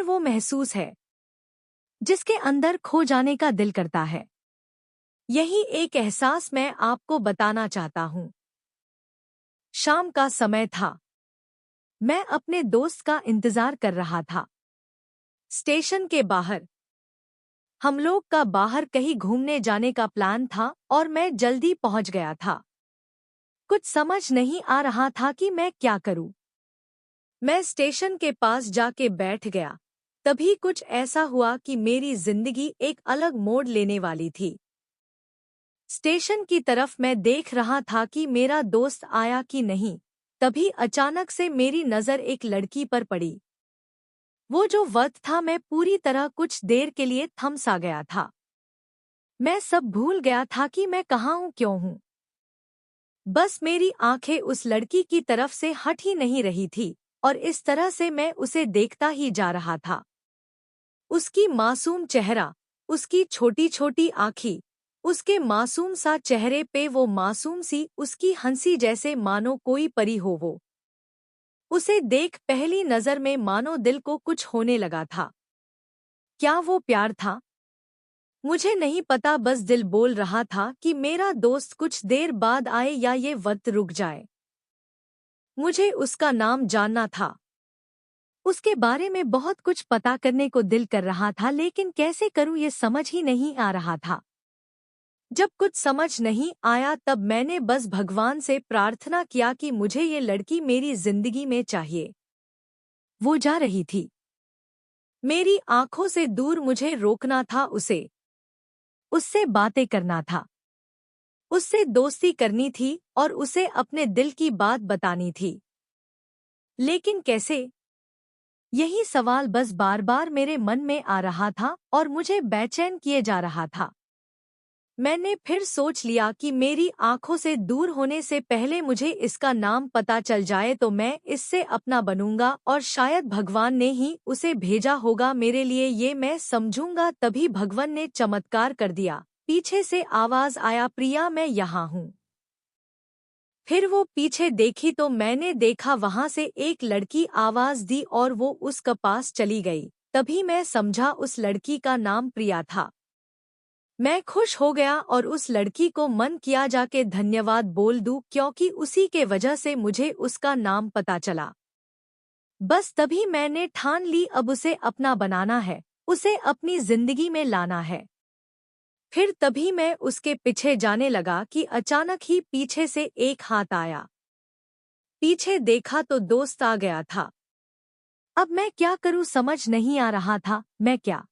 वो महसूस है जिसके अंदर खो जाने का दिल करता है। यही एक एहसास मैं आपको बताना चाहता हूँ। शाम का समय था। मैं अपने दोस्त का इंतजार कर रहा था। स्टेशन के बाहर। हम लोग का बाहर कहीं घूमने जाने का प्लान था और मैं जल्दी पहुंच गया था। कुछ समझ नहीं आ रहा था कि मैं क्या करूं। मैं स्टेशन के पास जाके बैठ गया। तभी कुछ ऐसा हुआ कि मेरी जिंदगी एक अलग मोड़ लेने वाली थी। स्टेशन की तरफ मैं देख रहा था कि मेरा दोस्त आया कि नहीं। तभी अचानक से मेरी नज़र एक लड़की पर पड़ी। वो जो वक्त था, मैं पूरी तरह कुछ देर के लिए थम सा गया था। मैं सब भूल गया था कि मैं कहाँ हूँ, क्यों हूँ। बस मेरी आंखें उस लड़की की तरफ से हट ही नहीं रही थी और इस तरह से मैं उसे देखता ही जा रहा था। उसकी मासूम चेहरा, उसकी छोटी छोटी आँखें, उसके मासूम सा चेहरे पे वो मासूम सी उसकी हंसी, जैसे मानो कोई परी हो वो। उसे देख पहली नज़र में मानो दिल को कुछ होने लगा था। क्या वो प्यार था? मुझे नहीं पता, बस दिल बोल रहा था कि मेरा दोस्त कुछ देर बाद आए या ये वक्त रुक जाए। मुझे उसका नाम जानना था। उसके बारे में बहुत कुछ पता करने को दिल कर रहा था, लेकिन कैसे करूं ये समझ ही नहीं आ रहा था। जब कुछ समझ नहीं आया तब मैंने बस भगवान से प्रार्थना किया कि मुझे ये लड़की मेरी जिंदगी में चाहिए। वो जा रही थी। मेरी आंखों से दूर, मुझे रोकना था उसे। उससे बातें करना था। उससे दोस्ती करनी थी और उसे अपने दिल की बात बतानी थी। लेकिन कैसे? यही सवाल बस बार बार मेरे मन में आ रहा था और मुझे बेचैन किए जा रहा था। मैंने फिर सोच लिया कि मेरी आंखों से दूर होने से पहले मुझे इसका नाम पता चल जाए तो मैं इससे अपना बनूंगा और शायद भगवान ने ही उसे भेजा होगा मेरे लिए, ये मैं समझूंगा। तभी भगवान ने चमत्कार कर दिया। पीछे से आवाज आया, प्रिया मैं यहाँ हूँ। फिर वो पीछे देखी तो मैंने देखा वहां से एक लड़की आवाज दी और वो उसके पास चली गई। तभी मैं समझा उस लड़की का नाम प्रिया था। मैं खुश हो गया और उस लड़की को मन किया जाके धन्यवाद बोल दूं, क्योंकि उसी के वजह से मुझे उसका नाम पता चला। बस तभी मैंने ठान ली, अब उसे अपना बनाना है, उसे अपनी जिंदगी में लाना है। फिर तभी मैं उसके पीछे जाने लगा कि अचानक ही पीछे से एक हाथ आया। पीछे देखा तो दोस्त आ गया था। अब मैं क्या करूं समझ नहीं आ रहा था। मैं क्या